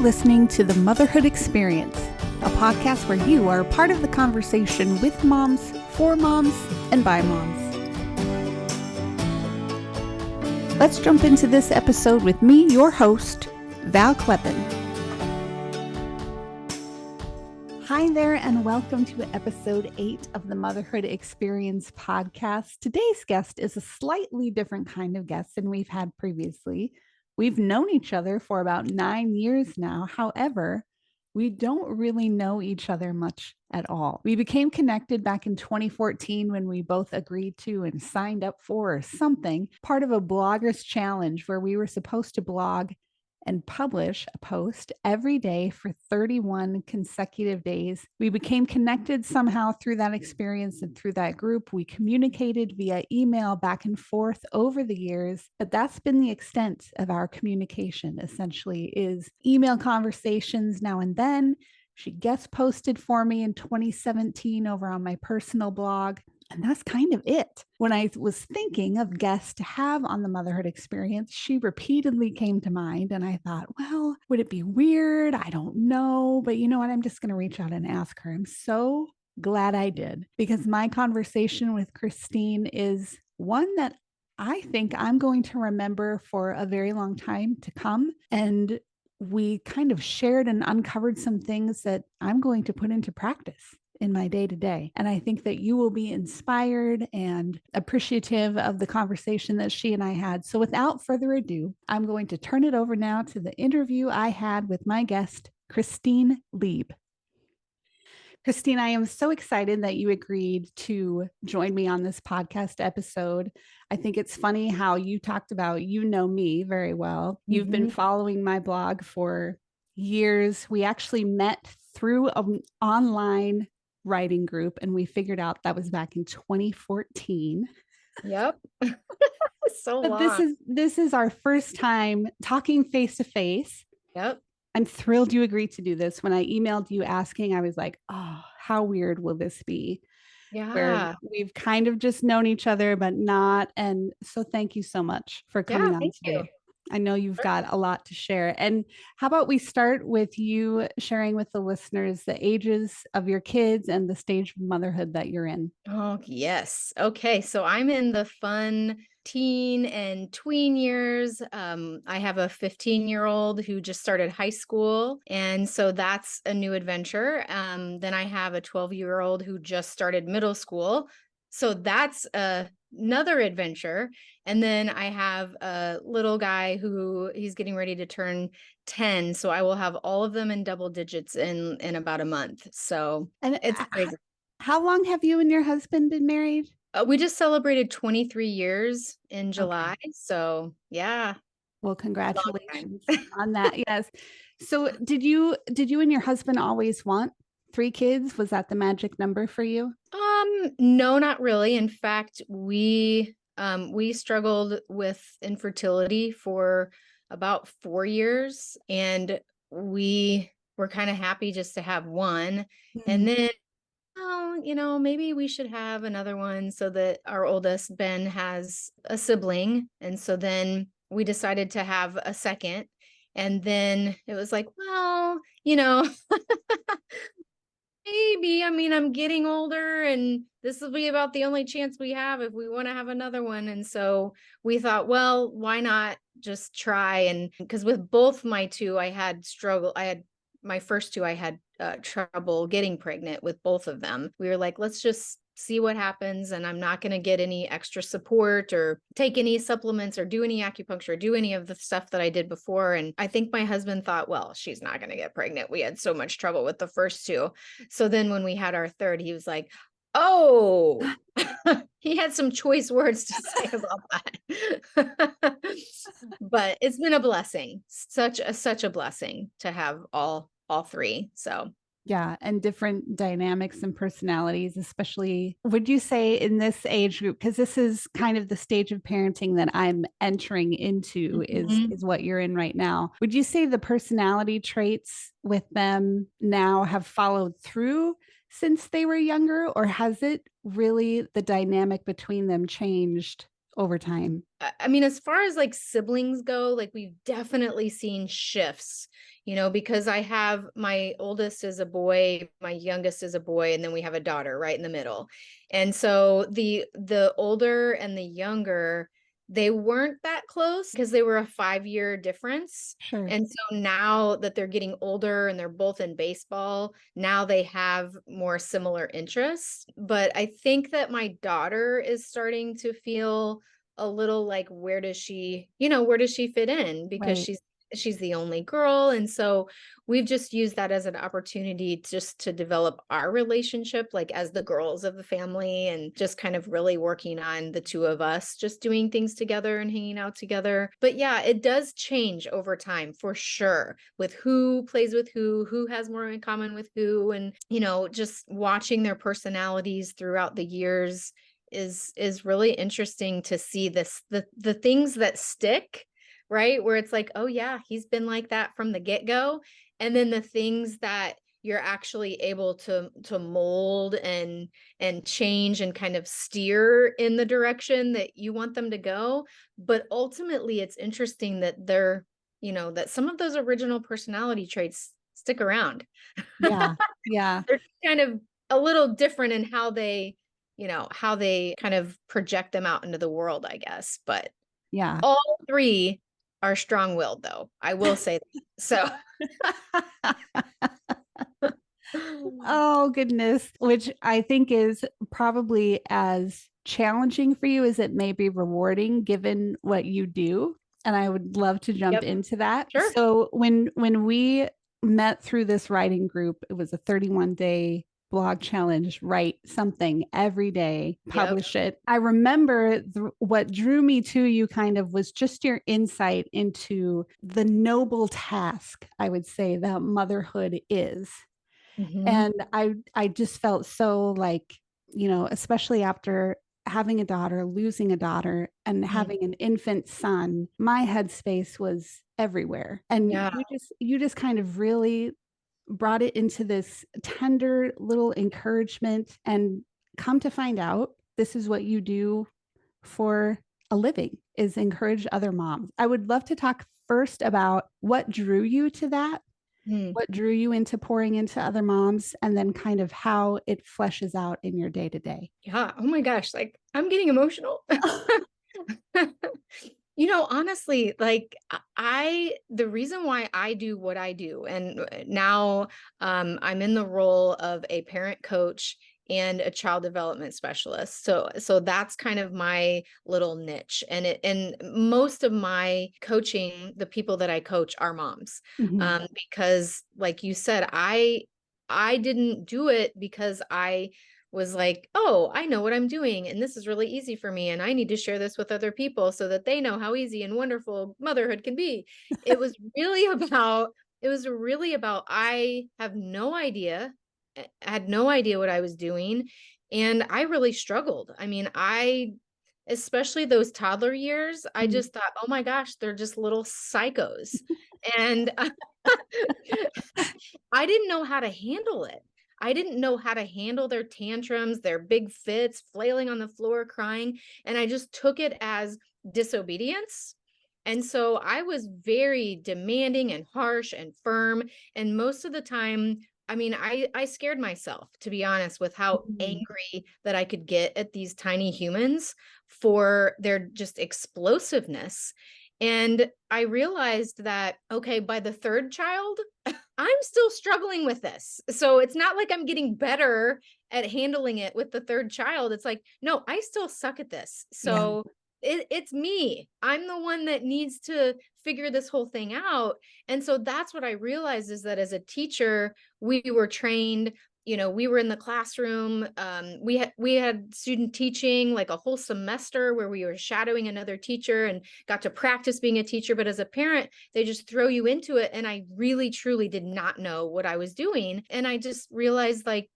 listening to The Motherhood Experience, a podcast where you are part of the conversation with moms, for moms, and by moms. Let's jump into this episode with me, your host, Val Kleppen. Hi there, and welcome to episode 8 of the Motherhood Experience podcast. Today's guest is a slightly different kind of guest than we've had previously. We've known each other for about 9 years now. However, we don't really know each other much at all. We became connected back in 2014 when we both agreed to and signed up for something, part of a blogger's challenge where we were supposed to blog and publish a post every day for 31 consecutive days. We became connected somehow through that experience and through that group. We communicated via email back and forth over the years, but that's been the extent of our communication, essentially, is email conversations now and then. She guest posted for me in 2017 over on my personal blog. And that's kind of it. When I was thinking of guests to have on the Motherhood Experience, she repeatedly came to mind. And I thought, well, would it be weird? I don't know. But you know what? I'm just going to reach out and ask her. I'm so glad I did, because my conversation with Christine is one that I think I'm going to remember for a very long time to come. And we kind of shared and uncovered some things that I'm going to put into practice in my day-to-day. And I think that you will be inspired and appreciative of the conversation that she and I had. So without further ado, I'm going to turn it over now to the interview I had with my guest, Christine Leeb. Christine, I am so excited that you agreed to join me on this podcast episode. I think it's funny how you talked about, you know me very well. You've been following my blog for years. We actually met through an online writing group, and we figured out that was back in 2014. Yep. So but long. This is our first time talking face to face. Yep. I'm thrilled you agreed to do this. When I emailed you asking, I was like, oh, how weird will this be? Yeah. Where we've kind of just known each other, but not. And so thank you so much for coming on today. You. I know you've got a lot to share. And how about we start with you sharing with the listeners the ages of your kids and the stage of motherhood that you're in? Oh, yes. Okay. So I'm in the fun teen and tween years. I have a 15-year-old who just started high school. And so that's a new adventure. Then I have a 12-year-old who just started middle school. So that's another adventure. And then I have a little guy who he's getting ready to turn 10. So I will have all of them in double digits in about a month. So and it's crazy. How long have you and your husband been married? We just celebrated 23 years in July. Okay. So yeah. Well, congratulations on that. Yes. So did you and your husband always want 3 kids? Was that the magic number for you? No, not really. In fact, we struggled with infertility for about 4 years, and we were kind of happy just to have one. And then, maybe we should have another one so that our oldest, Ben, has a sibling. And so then we decided to have a second. And then it was like, well, maybe, I'm getting older and this will be about the only chance we have if we want to have another one. And so we thought, well, why not just try? And because with both my two, my first two, I had trouble getting pregnant with both of them. We were like, let's just see what happens. And I'm not going to get any extra support or take any supplements or do any acupuncture, or do any of the stuff that I did before. And I think my husband thought, well, she's not going to get pregnant. We had so much trouble with the first two. So then when we had our third, he was like, oh, he had some choice words to say about that. But it's been a blessing, such a blessing to have all 3. So yeah, and different dynamics and personalities, especially, would you say, in this age group, because this is kind of the stage of parenting that I'm entering into, is what you're in right now. Would you say the personality traits with them now have followed through since they were younger, or has it really, the dynamic between them changed over time? I mean, as far as like siblings go, like we've definitely seen shifts, because I have my oldest is a boy, my youngest is a boy, and then we have a daughter right in the middle. And so the older and the younger, they weren't that close because they were a 5-year difference. Sure. And so now that they're getting older and they're both in baseball, now they have more similar interests. But I think that my daughter is starting to feel a little like, where does she fit in, because Right. she's the only girl. And so we've just used that as an opportunity just to develop our relationship, like as the girls of the family, and just kind of really working on the two of us just doing things together and hanging out together. But yeah, it does change over time for sure, with who plays with who has more in common with who, and just watching their personalities throughout the years is really interesting to see the things that stick, right? Where it's like, oh yeah, he's been like that from the get-go. And then the things that you're actually able to mold and change and kind of steer in the direction that you want them to go. But ultimately it's interesting that that some of those original personality traits stick around. Yeah. Yeah. They're kind of a little different in how they kind of project them out into the world, I guess. But Yeah. all three are strong-willed, though. I will say that. So, Oh, goodness. Which I think is probably as challenging for you as it may be rewarding given what you do. And I would love to jump yep, into that. sure. So when we met through this writing group, it was a 31-day blog challenge, write something every day, Yep. publish it. I remember what drew me to you kind of was just your insight into the noble task, I would say, that motherhood is. Hmm. And I just felt so like, especially after having a daughter, losing a daughter, and having an infant son, my headspace was everywhere. And Yeah. you just kind of really brought it into this tender little encouragement, and come to find out this is what you do for a living, is encourage other moms. I would love to talk first about what drew you to that, Mm. what drew you into pouring into other moms, and then kind of how it fleshes out in your day to day. Yeah. Oh my gosh. Like, I'm getting emotional. Honestly, like the reason why I do what I do, and now I'm in the role of a parent coach and a child development specialist. So that's kind of my little niche. And most of my coaching, the people that I coach are moms. Mhm. Because like you said, I didn't do it because I was like, oh, I know what I'm doing, and this is really easy for me, and I need to share this with other people so that they know how easy and wonderful motherhood can be. It was really about I have no idea, I had no idea what I was doing, and I really struggled. I mean, especially those toddler years, I Mm. just thought, oh my gosh, they're just little psychos. And I didn't know how to handle it. I didn't know how to handle their tantrums, their big fits, flailing on the floor, crying. And I just took it as disobedience. And so I was very demanding and harsh and firm. And most of the time, I mean, I scared myself, to be honest, with how Mm. angry that I could get at these tiny humans for their just explosiveness. And I realized that, okay, by the third child, I'm still struggling with this. So it's not like I'm getting better at handling it with the third child. It's like, no, I still suck at this. Yeah. So it's me. I'm the one that needs to figure this whole thing out. And so that's what I realized, is that as a teacher, we were trained, we were in the classroom. We had student teaching like a whole semester where we were shadowing another teacher and got to practice being a teacher. But as a parent, they just throw you into it. And I really, truly did not know what I was doing. And I just realized, like,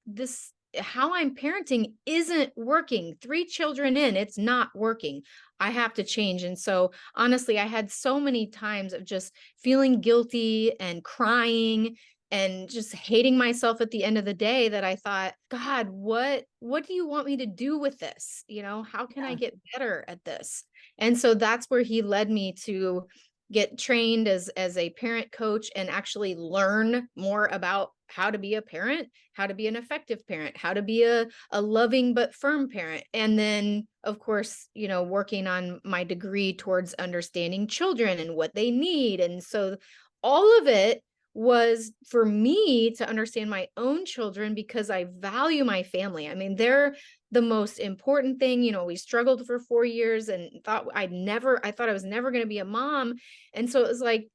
how I'm parenting isn't working. 3 children in, it's not working. I have to change. And so honestly, I had so many times of just feeling guilty and crying and just hating myself at the end of the day, that I thought, God, what do you want me to do with this? How can I Yeah. get better at this? And so that's where he led me to get trained as a parent coach and actually learn more about how to be a parent, how to be an effective parent, how to be a loving but firm parent. And then, of course, working on my degree towards understanding children and what they need. And so all of it was for me to understand my own children, because I value my family. I mean, they're the most important thing. We struggled for 4 years and I thought I was never going to be a mom. And so it was like,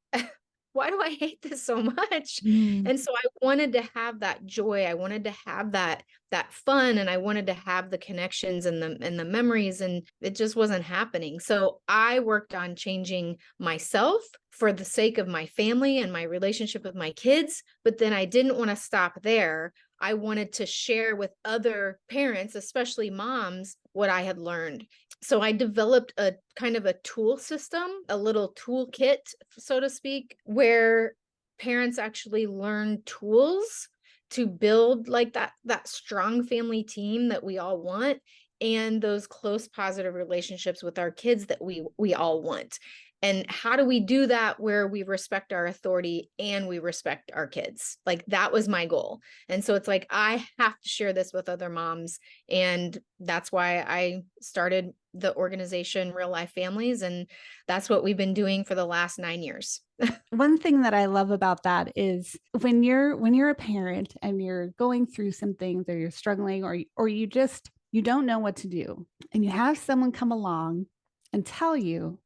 why do I hate this so much? Mm. And so I wanted to have that joy. I wanted to have that fun, and I wanted to have the connections and the memories, and it just wasn't happening. So I worked on changing myself for the sake of my family and my relationship with my kids, but then I didn't want to stop there. I wanted to share with other parents, especially moms, what I had learned. So I developed a kind of a tool system, a little toolkit, so to speak, where parents actually learn tools to build like that strong family team that we all want, and those close positive relationships with our kids that we all want. And how do we do that where we respect our authority and we respect our kids? Like, that was my goal. And so it's like, I have to share this with other moms. And that's why I started the organization Real Life Families. And that's what we've been doing for the last 9 years. One thing that I love about that is when you're a parent and you're going through some things, or you're struggling, or you don't know what to do, and you have someone come along and tell you,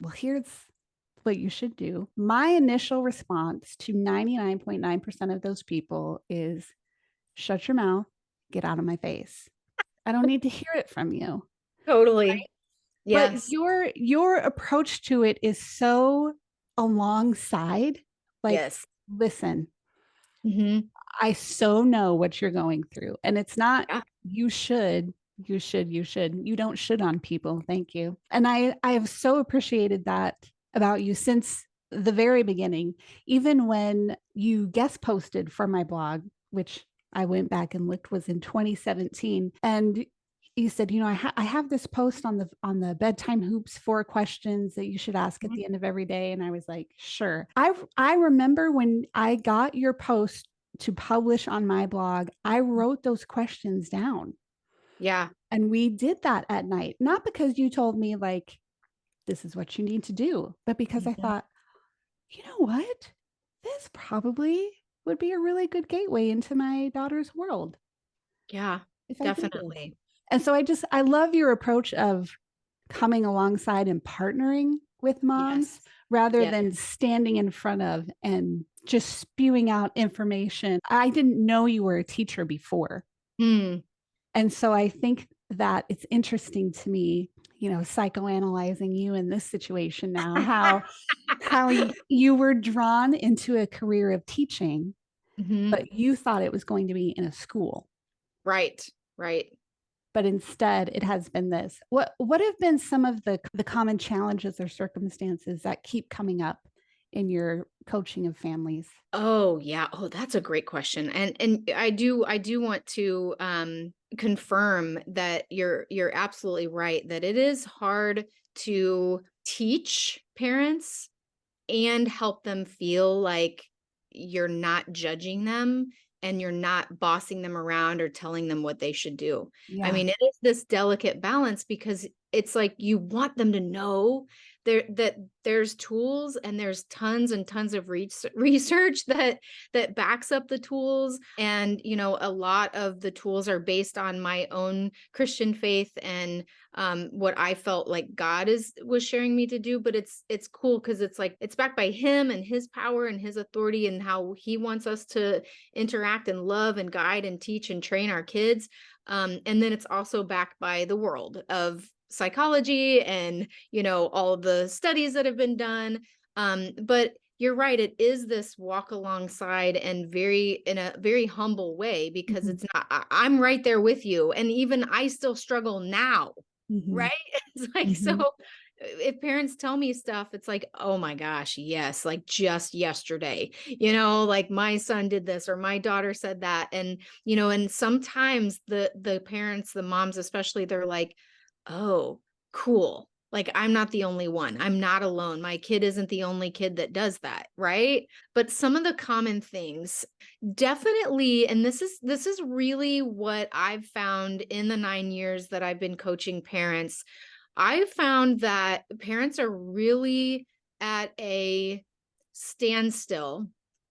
well, here's what you should do. My initial response to 99.9% of those people is, shut your mouth, get out of my face. I don't need to hear it from you. Totally. But Yes. your approach to it is so alongside, like, Yes. listen, Hmm. I so know what you're going through. And it's not Yeah. you don't should on people. Thank you. And I have so appreciated that about you since the very beginning, even when you guest posted for my blog, which I went back and looked was in 2017. And you said, I have this post on the bedtime hoops, 4 questions that you should ask at Mhm. the end of every day. And I was like, sure. I remember when I got your post to publish on my blog, I wrote those questions down. Yeah. And we did that at night, not because you told me, like, this is what you need to do, but because I Mhm. thought, you know what? This probably would be a really good gateway into my daughter's world Yeah, if I did this. definitely. And so I love your approach of coming alongside and partnering with moms Yes. rather Yes. than standing in front of and just spewing out information. I didn't know you were a teacher before. Mm. And so I think that it's interesting to me, psychoanalyzing you in this situation now, how you were drawn into a career of teaching, Hmm. but you thought it was going to be in a school. Right. Right. But instead it has been this. What have been some of the common challenges or circumstances that keep coming up in your coaching of families? Oh, yeah. Oh, that's a great question. And I do want to confirm that you're absolutely right, that it is hard to teach parents and help them feel like you're not judging them and you're not bossing them around or telling them what they should do. I Yeah. mean, it is this delicate balance, because it's like you want them to know that there's tools, and there's tons and tons of research that backs up the tools. And a lot of the tools are based on my own Christian faith and what I felt like God was sharing me to do. But it's cool because it's like it's backed by him and his power and his authority and how he wants us to interact and love and guide and teach and train our kids. And then it's also backed by the world of psychology and all of the studies that have been done. But you're right, it is this walk alongside and in a very humble way, because Mhm. it's not I'm right there with you, and even I still struggle now. Mhm. Right. It's like, so Mhm. if parents tell me stuff, it's like, oh my gosh, yes, like just yesterday, like my son did this or my daughter said that. And, and sometimes the parents, the moms especially, they're like, oh, cool. Like I'm not the only one. I'm not alone. My kid isn't the only kid that does that, right? But some of the common things definitely, and this is really what I've found in the 9 years that I've been coaching parents. I found that parents are really at a standstill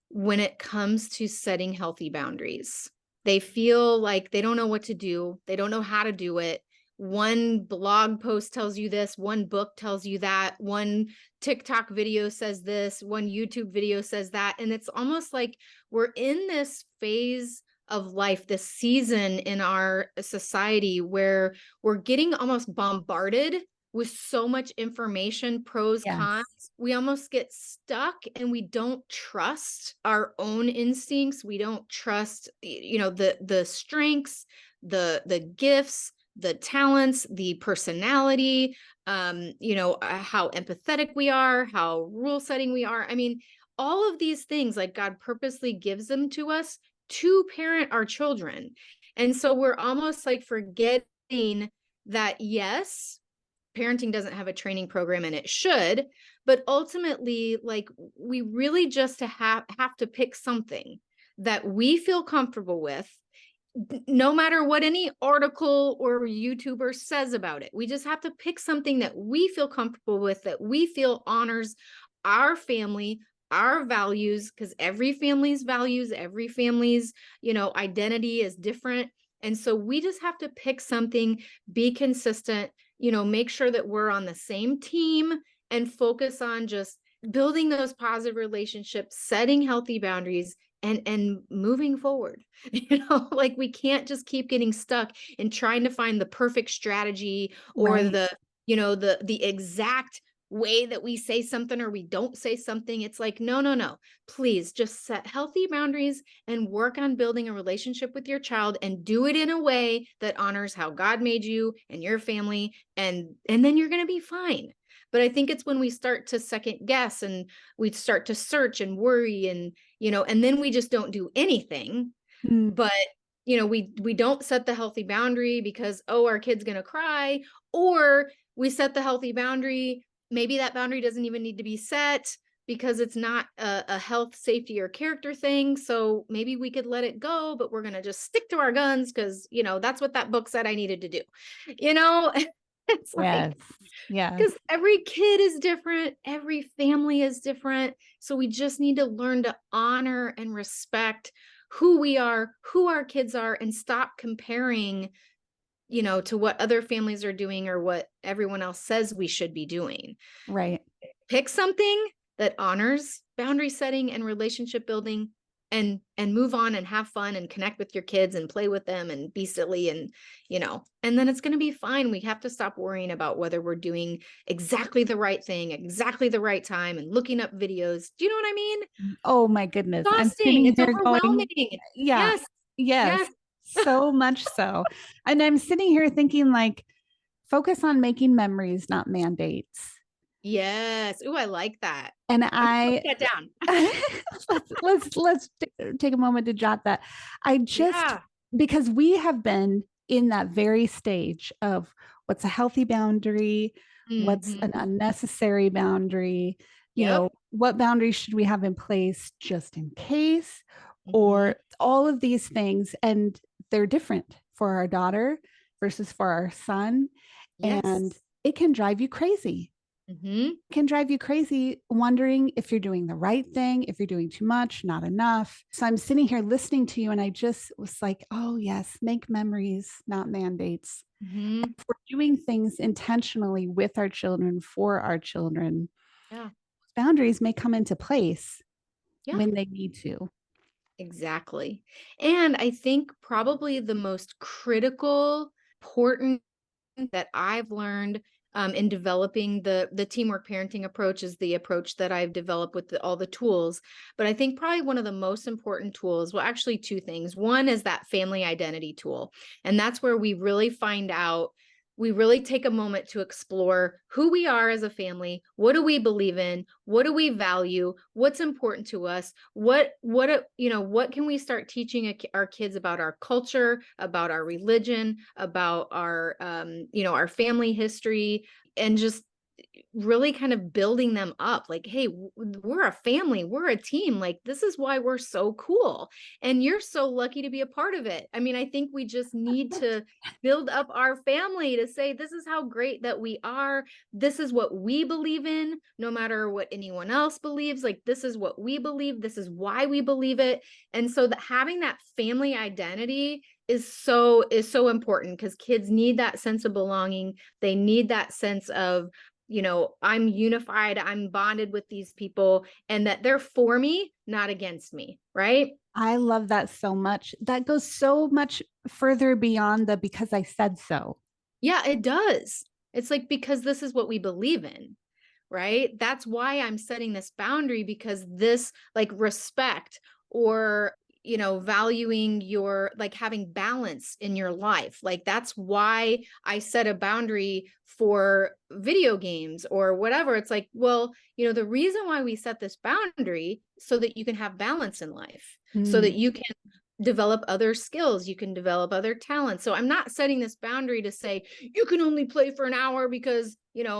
when it comes to setting healthy boundaries. They feel like they don't know what to do. They don't know how to do it. One blog post tells you this, one book tells you that, one TikTok video says this, one YouTube video says that. And it's almost like we're in this phase of life, this season in our society where we're getting almost bombarded with so much information, pros, cons. Yes. We almost get stuck and we don't trust our own instincts. We don't trust, the strengths, the gifts, the talents, the personality, how empathetic we are, how rule setting we are. I mean, all of these things, like God purposely gives them to us to parent our children. And so we're almost like forgetting that, yes, parenting doesn't have a training program and it should, but ultimately, like we really just have to pick something that we feel comfortable with, no matter what any article or YouTuber says about it. We just have to pick something that we feel comfortable with, that we feel honors our family, our values, because every family's values, every family's, identity is different. And so we just have to pick something, be consistent, make sure that we're on the same team and focus on just building those positive relationships, setting healthy boundaries, and moving forward. Like we can't just keep getting stuck in trying to find the perfect strategy or Right. the exact way that we say something or we don't say something. It's like, no, please just set healthy boundaries and work on building a relationship with your child, and do it in a way that honors how God made you and your family, and then you're going to be fine. But I think it's when we start to second guess and we start to search and worry, and and then we just don't do anything. Mm. But we don't set the healthy boundary because, oh, our kid's going to cry, or we set the healthy boundary, maybe that boundary doesn't even need to be set because it's not a health, safety, or character thing. So maybe we could let it go, but we're going to just stick to our guns because, that's what that book said I needed to do. It's Yes. like, Yes. because every kid is different, every family is different. So we just need to learn to honor and respect who we are, who our kids are, and stop comparing, to what other families are doing or what everyone else says we should be doing. Right. Pick something that honors boundary setting and relationship building, and move on and have fun and connect with your kids and play with them and be silly, and and then it's going to be fine. We have to stop worrying about whether we're doing exactly the right thing, exactly the right time, and looking up videos. Do you know what I mean? Oh my goodness. I'm Exhausting. sitting It's here going, overwhelming. yeah, Yes. yes, Yes. so much so. And I'm sitting here thinking, like, focus on making memories, not mandates. Yes. Oh, I like that. And I'm gonna I put that down. take a moment to jot that. I just, Yeah. because we have been in that very stage of what's a healthy boundary, what's an Hmm. unnecessary boundary, Yep. what boundaries should we have in place just in case, Hmm. or all of these things. And they're different for our daughter versus for our son. And Yes. it can drive you crazy, Hmm. can drive you crazy wondering if you're doing the right thing, if you're doing too much, not enough. So I'm sitting here listening to you and I just was like, oh, yes, make memories, not mandates. Hmm. If we're doing things intentionally with our children, for our children, Yeah. boundaries may come into place Yeah. when they need to. Exactly. And I think probably the most critical, important that I've learned in developing the teamwork parenting approach is the approach that I've developed with all the tools. But I think probably one of the most important tools, well, actually two things. One is that family identity tool. And that's where we really find out we really take a moment to explore who we are as a family. What do we believe in? What do we value? What's important to us? What can we start teaching our kids about our culture, about our religion, about our family history, and just really kind of building them up, like, hey, we're a family, we're a team, like this is why we're so cool, and you're so lucky to be a part of it. I mean, I think we just need to build up our family to say, this is how great that we are, this is what we believe in, no matter what anyone else believes, like this is what we believe, this is why we believe it. And so that having that family identity is so important, because kids need that sense of belonging. They need that sense of, I'm unified, I'm bonded with these people, and that they're for me, not against me, right? I love that so much. That goes so much further beyond the because I said so. Yeah, it does. It's like, because this is what we believe in, right? That's why I'm setting this boundary, because this, like, respect, or valuing your, like, having balance in your life, like that's why I set a boundary for video games or whatever. It's like, well, the reason why we set this boundary, so that you can have balance in life, so that Mm. you can develop other skills, you can develop other talents. So I'm not setting this boundary to say you can only play for an hour because,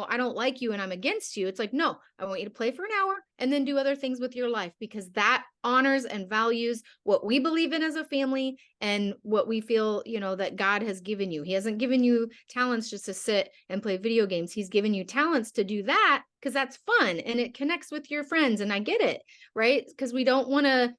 I don't like you and I'm against you. It's like, no, I want you to play for an hour and then do other things with your life, because that honors and values what we believe in as a family and what we feel, that God has given you. He hasn't given you talents just to sit and play video games. He's given you talents to do that because that's fun and it connects with your friends. And I get it, right? Because we don't want to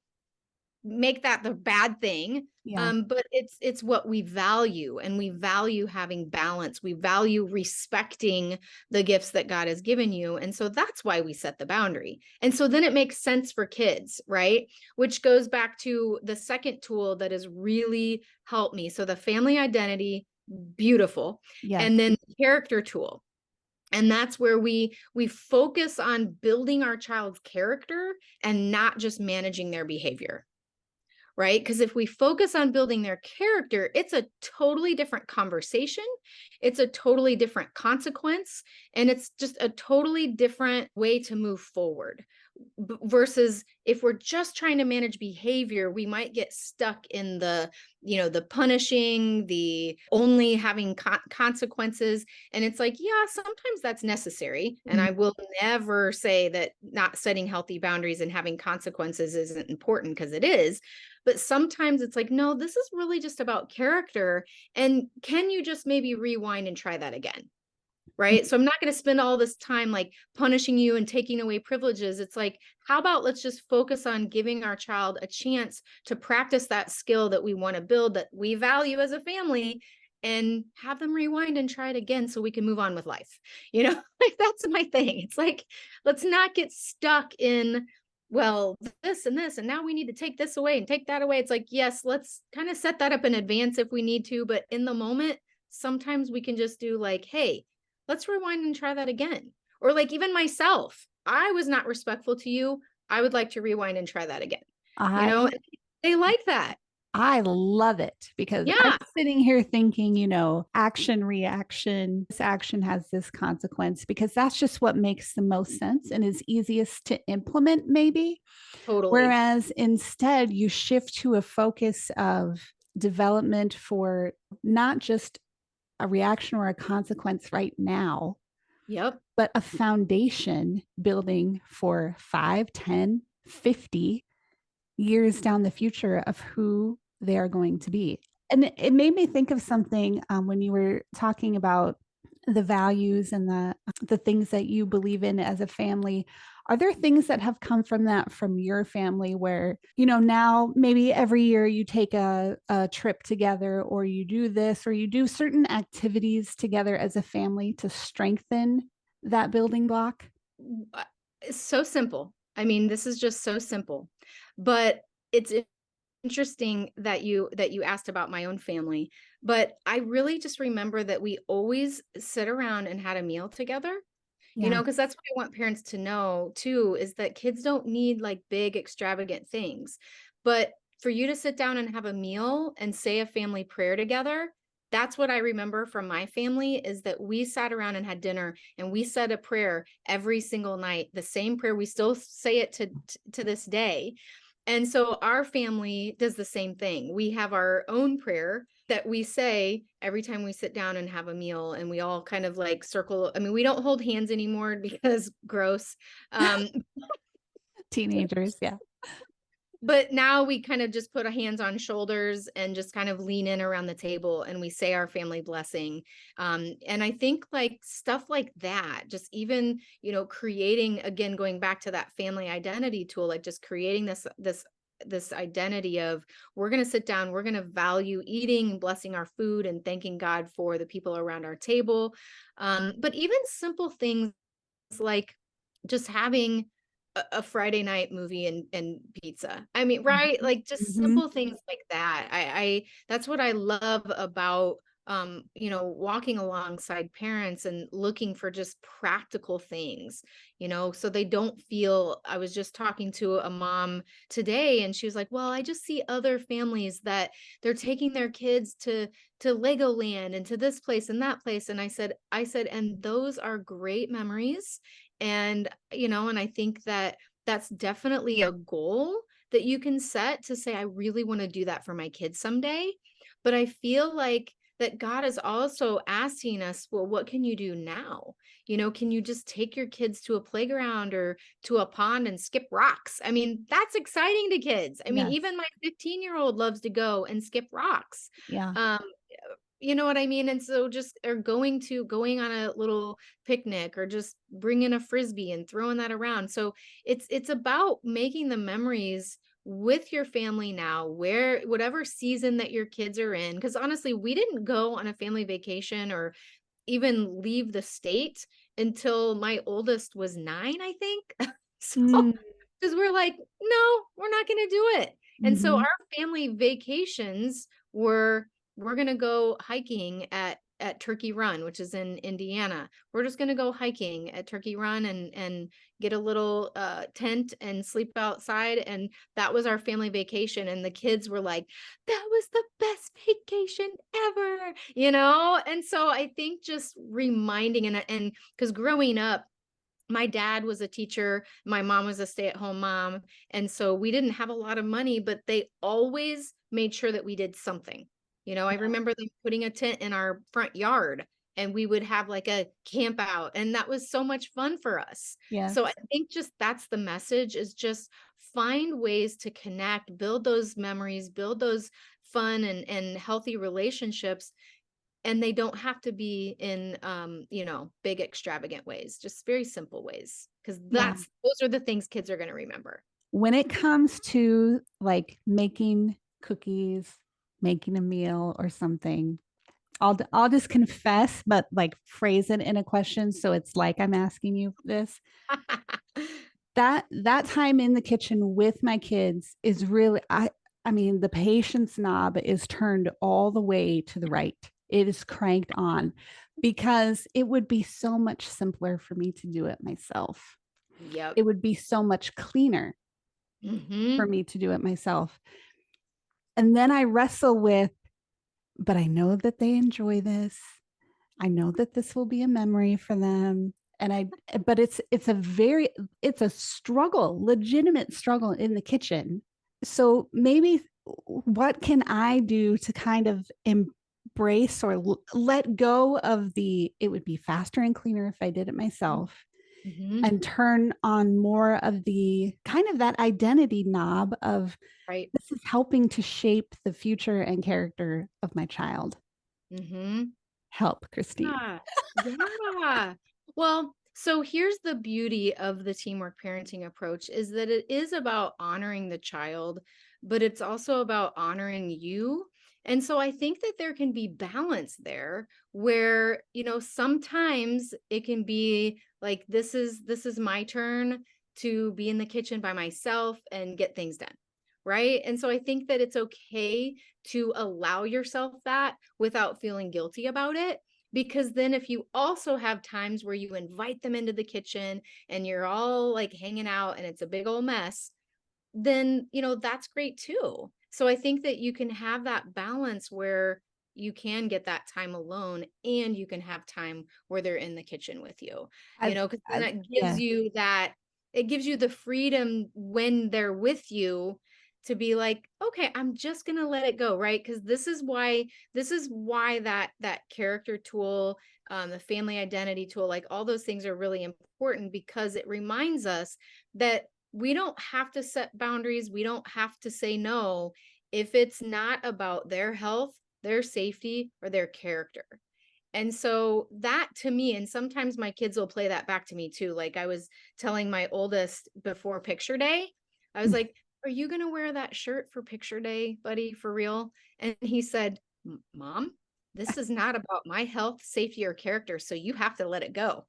make that the bad thing. Yeah. But it's what we value, and we value having balance. We value respecting the gifts that God has given you. And so that's why we set the boundary. And so then it makes sense for kids, right? Which goes back to the second tool that has really helped me. So the family identity, beautiful. Yes. And then the character tool. And that's where we focus on building our child's character and not just managing their behavior, right? Because if we focus on building their character, it's a totally different conversation. It's a totally different consequence. And it's just a totally different way to move forward. Versus if we're just trying to manage behavior, we might get stuck in the punishing, the only having consequences. And it's like, yeah, sometimes that's necessary. And Mm. I will never say that not setting healthy boundaries and having consequences isn't important, because it is. But sometimes it's like, no, this is really just about character. And can you just maybe rewind and try that again? Right. So I'm not going to spend all this time like punishing you and taking away privileges. It's like, how about let's just focus on giving our child a chance to practice that skill that we want to build, that we value as a family, and have them rewind and try it again so we can move on with life. Like that's my thing. It's like, let's not get stuck in, well, this and this, and now we need to take this away and take that away. It's like, yes, let's kind of set that up in advance if we need to, but in the moment, sometimes we can just do like, hey, let's rewind and try that again. Or like even myself, I was not respectful to you. I would like to rewind and try that again. I They like that. I love it because I'm Yeah, sitting here thinking, action, reaction. This action has this consequence because that's just what makes the most sense and is easiest to implement, maybe. totally. Whereas instead, you shift to a focus of development for not just a reaction or a consequence right now, Yep. but a foundation building for 5, 10, 50 years down the future of who they are going to be. And it made me think of something when you were talking about the values and the things that you believe in as a family. Are there things that have come from that from your family where, now maybe every year you take a trip together, or you do this, or you do certain activities together as a family to strengthen that building block? It's so simple. I mean, this is just so simple. But it's interesting that you asked about my own family, but I really just remember that we always sit around and had a meal together. Yeah. Because that's what I want parents to know too, is that kids don't need like big extravagant things. But for you to sit down and have a meal and say a family prayer together, that's what I remember from my family, is that we sat around and had dinner and we said a prayer every single night, the same prayer. We still say it to this day. And so our family does the same thing. We have our own prayer that we say every time we sit down and have a meal, and we all kind of like circle. I mean, we don't hold hands anymore because gross. Um, Teenagers, yeah. but now we kind of just put our hands on shoulders and just kind of lean in around the table, and we say our family blessing. And I think like stuff like that, just even, creating, again, going back to that family identity tool, like just creating this identity of, we're going to sit down, we're going to value eating, blessing our food, and thanking God for the people around our table. But even simple things like just having a Friday night movie and pizza. I mean, right? Like just Mm-hmm. simple things like that. I that's what I love about walking alongside parents and looking for just practical things, so they don't feel. I was just talking to a mom today, and she was like, well, I just see other families that they're taking their kids to Legoland and to this place and that place. And I said, and those are great memories. And, and I think that that's definitely a goal that you can set to say, I really want to do that for my kids someday. But I feel like that God is also asking us, well, what can you do now? Can you just take your kids to a playground or to a pond and skip rocks? I mean, that's exciting to kids. I mean, Yes. even my 15-year-old loves to go and skip rocks. Yeah. Um, you know what I mean? And so just, or going on a little picnic, or just bringing a Frisbee and throwing that around. So it's about making the memories with your family now, where whatever season that your kids are in. Because honestly, we didn't go on a family vacation or even leave the state until my oldest was 9, I think. So, Mm. because we're like, no, we're not going to do it. And so Mm-hmm. our family vacations were, we're going to go hiking at Turkey Run, which is in Indiana. We're just going to go hiking at Turkey Run and get a little tent and sleep outside. And that was our family vacation. And the kids were like, that was the best vacation ever, And so I think just reminding, and because growing up, my dad was a teacher, my mom was a stay-at-home mom, and so we didn't have a lot of money, but they always made sure that we did something. I Yeah. remember them putting a tent in our front yard, and we would have like a camp out, and that was so much fun for us. Yes. So I think just that's the message, is just find ways to connect, build those memories, build those fun and healthy relationships. And they don't have to be in big extravagant ways, just very simple ways, because Yeah. those are the things kids are going to remember. When it comes to like making cookies, making a meal or something, I'll just confess, but like phrase it in a question so it's like I'm asking you this. That time in the kitchen with my kids is really, I mean, the patience knob is turned all the way to the right. It is cranked on because it would be so much simpler for me to do it myself. Yep. It would be so much cleaner for Hmm. me to do it myself. And then I wrestle with, but I know that they enjoy this. I know that this will be a memory for them. And but it's a struggle, legitimate struggle in the kitchen. So maybe what can I do to kind of embrace or let go of it would be faster and cleaner if I did it myself, Hmm. and turn on more of the kind of that identity knob of Right. this is helping to shape the future and character of my child. Hmm. Help, Christine. Yeah. Yeah. Well, so here's the beauty of the teamwork parenting approach, is that it is about honoring the child, but it's also about honoring you. And so I think that there can be balance there where, sometimes it can be like, this is my turn to be in the kitchen by myself and get things done. Right. And so I think that it's okay to allow yourself that without feeling guilty about it. Because then if you also have times where you invite them into the kitchen and you're all like hanging out and it's a big old mess, then, that's great too. So I think that you can have that balance where, you can get that time alone, and you can have time where they're in the kitchen with you, I, because then that gives yeah. you it gives you the freedom when they're with you to be like, okay, I'm just going to let it go, right? Because this is why that character tool, the family identity tool, like all those things are really important, because it reminds us that we don't have to set boundaries. We don't have to say no if it's not about their health, their safety, or their character. And so that to me, and sometimes my kids will play that back to me too. Like I was telling my oldest before picture day, I was like, are you going to wear that shirt for picture day, buddy, for real? And he said, Mom, this is not about my health, safety, or character. So you have to let it go.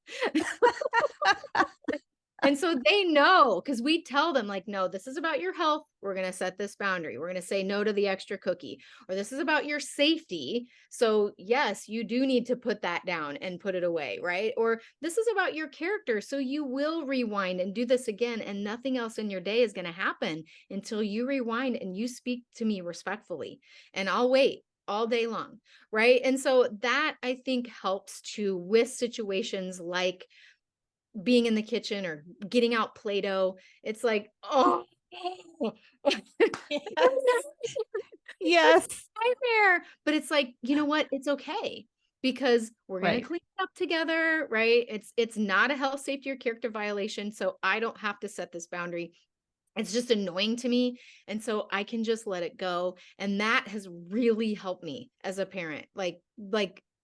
And so they know, because we tell them like, no, this is about your health. We're going to set this boundary. We're going to say no to the extra cookie, or this is about your safety. So yes, you do need to put that down and put it away. Right. Or this is about your character. So you will rewind and do this again. And nothing else in your day is going to happen until you rewind and you speak to me respectfully, and I'll wait all day long. Right. And so that I think helps to with situations like being in the kitchen or getting out Play-Doh. It's like, oh, Yes. Yes. nightmare. But it's like, you know what? It's okay, because we're going to Right. clean it up together, right? It's not a health, safety, or character violation. So I don't have to set this boundary. It's just annoying to me. And so I can just let it go. And that has really helped me as a parent, like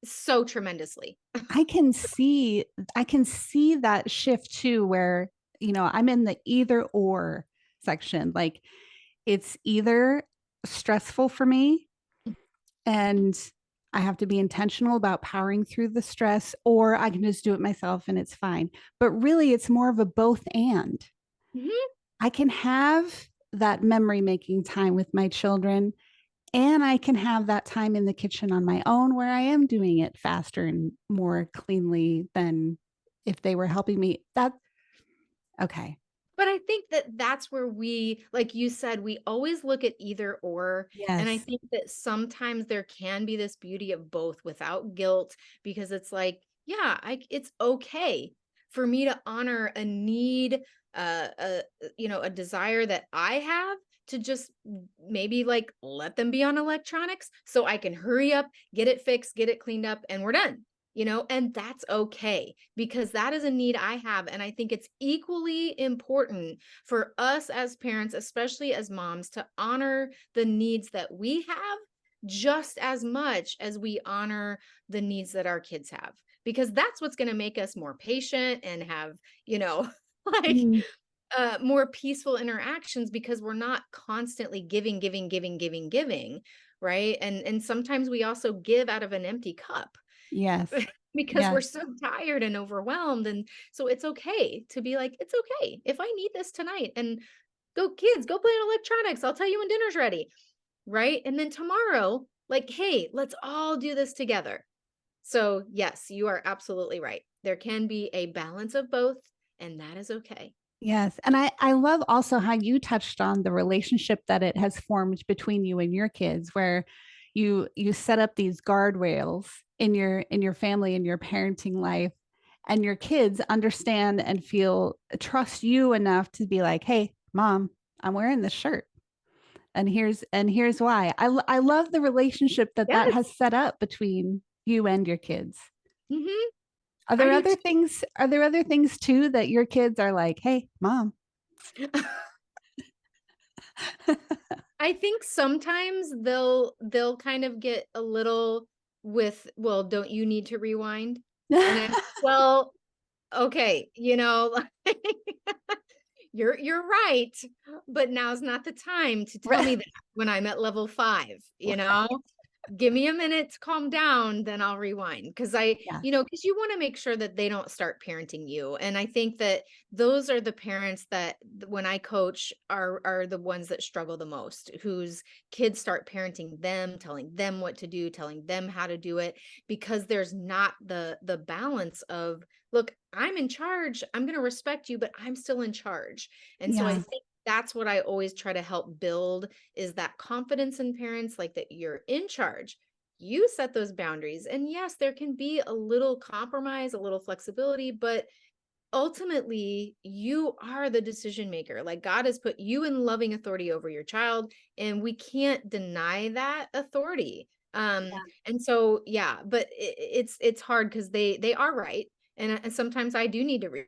so tremendously. I can see that shift too, where, I'm in the either or section. Like it's either stressful for me and I have to be intentional about powering through the stress, or I can just do it myself and it's fine. But really, it's more of a both and. Mhm. I can have that memory making time with my children, and I can have that time in the kitchen on my own where I am doing it faster and more cleanly than if they were helping me. That's okay. But I think that that's where we, like you said, we always look at either or. And I Yes. think that sometimes there can be this beauty of both without guilt, because it's like, yeah, it's okay for me to honor a need, a desire that I have, to just maybe like let them be on electronics so I can hurry up, get it fixed, get it cleaned up, and we're done. And that's okay, because that is a need I have. And I think it's equally important for us as parents, especially as moms, to honor the needs that we have just as much as we honor the needs that our kids have, because that's what's going to make us more patient and have, like Mm, more peaceful interactions, because we're not constantly giving, giving, giving, giving, giving. Right. And sometimes we also give out of an empty cup, yes. because we're Yes. so tired and overwhelmed. And so it's okay to be like, it's okay if I need this tonight, and go kids, go play on electronics. I'll tell you when dinner's ready. Right. And then tomorrow, like, hey, let's all do this together. So yes, you are absolutely right. There can be a balance of both, and that is okay. Yes. And I love also how you touched on the relationship that it has formed between you and your kids, where you set up these guardrails in your family, in your parenting life, and your kids understand and feel trust you enough to be like, hey, mom, I'm wearing this shirt. And here's why. I love the relationship that Yes. has set up between you and your kids. Hmm. Are I there do other things? Are there other things too that your kids are like, hey, mom? too. I think sometimes they'll kind of get a little with, well, don't you need to rewind? And I'm, well, okay, like, you're right, but now's not the time to tell me Right. that when I'm at level 5, Right. give me a minute to calm down, then I'll rewind. Because Yeah. because you want to make sure that they don't start parenting you. And I think that those are the parents that when I coach are the ones that struggle the most, whose kids start parenting them, telling them what to do, telling them how to do it, because there's not the balance of, look, I'm in charge, I'm going to respect you, but I'm still in charge. And so I Yeah. think that's what I always try to help build, is that confidence in parents, like that you're in charge. you set those boundaries. And yes, there can be a little compromise, a little flexibility, but ultimately you are the decision maker. Like God has put you in loving authority over your child, and we can't deny that authority. And so yeah, but it's hard because they are right, and sometimes I do need to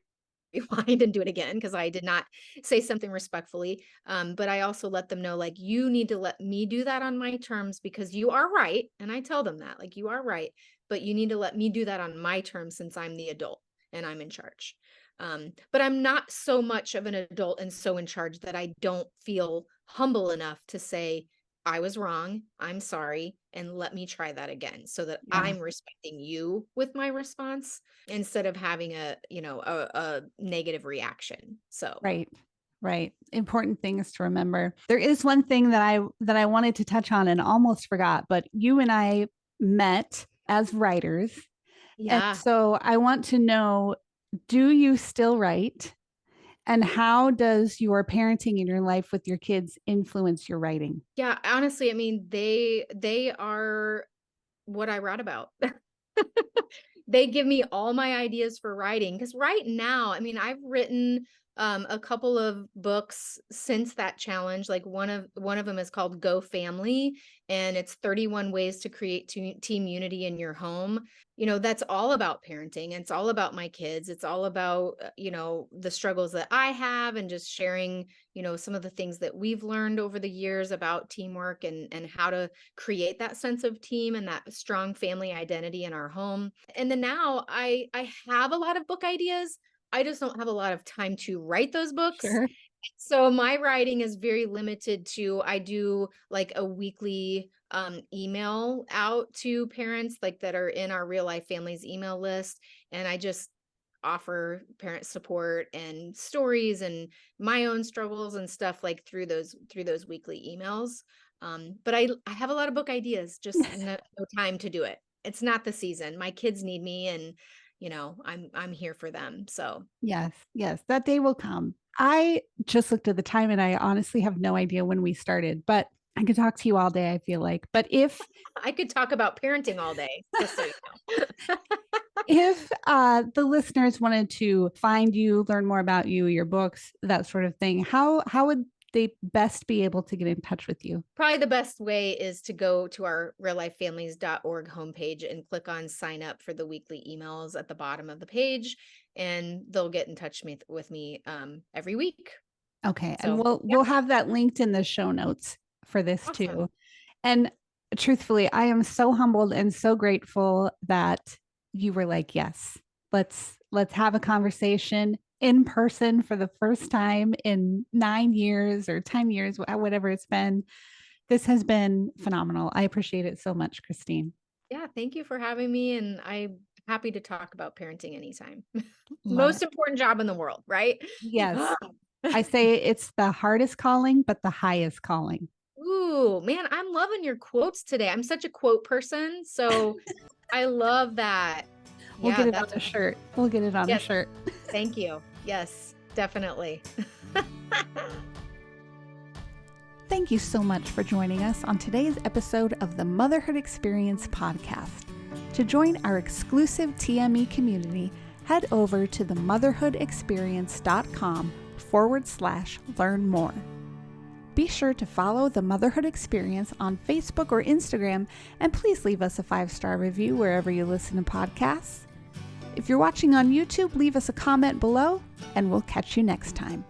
rewind and do it again because I did not say something respectfully. But I also let them know, like, you need to let me do that on my terms because you are right. And I tell them that, like, you are right, but you need to let me do that on my terms since I'm the adult and I'm in charge. But I'm not so much of an adult and so in charge that I don't feel humble enough to say, I was wrong. I'm sorry. And let me try that again so that Yeah. I'm respecting you with my response instead of having a negative reaction. So Right. Right. Important things to remember. There is one thing that I wanted to touch on and almost forgot, but you and I met as writers. And yeah. so I want to know, do you still write? And how does your parenting in your life with your kids influence your writing? Yeah, honestly, I mean, they are what I write about. They give me all my ideas for writing because right now, I mean, I've written a couple of books since that challenge. Like one of them is called Go Family, and it's 31 ways to create team unity in your home. That's all about parenting. It's all about my kids. It's all about the struggles that I have and just sharing some of the things that we've learned over the years about teamwork and how to create that sense of team and that strong family identity in our home. And then now I have a lot of book ideas. I just don't have a lot of time to write those books. Sure. So my writing is very limited to I do like a weekly email out to parents like that are in our real life families email list, and I just offer parent support and stories and my own struggles and stuff like through those weekly emails. But I have a lot of book ideas, just no time to do it. It's not the season. My kids need me, and I'm here for them. So Yes, yes, that day will come. I just looked at the time and I honestly have no idea when we started, but I could talk to you all day, I feel like. But I could talk about parenting all day, just so you know. if the listeners wanted to find you, learn more about you, your books, that sort of thing, how would they best be able to get in touch with you? Probably the best way is to go to our reallifefamilies.org homepage and click on sign up for the weekly emails at the bottom of the page, and they'll get in touch with me every week. Okay, and So, yeah, we'll have that linked in the show notes for this awesome. too. And truthfully, I am so humbled and so grateful that you were like, yes, let's have a conversation in person for the first time in 9 years or 10 years, whatever it's been. This has been phenomenal. I appreciate it so much, Christine. Yeah, thank you for having me, and I'm happy to talk about parenting anytime. Love it. Most important job in the world, right? Yes. I say it's the hardest calling, but the highest calling. Ooh, man, I'm loving your quotes today. I'm such a quote person, so I love that. We'll get Yeah, it on that's a shirt. We'll get it on a yes. shirt. Thank you. Yes, definitely. Thank you so much for joining us on today's episode of the Motherhood Experience podcast. To join our exclusive TME community, head over to themotherhoodexperience.com/learn more. Be sure to follow the Motherhood Experience on Facebook or Instagram, and please leave us a 5-star review wherever you listen to podcasts. If you're watching on YouTube, leave us a comment below, and we'll catch you next time.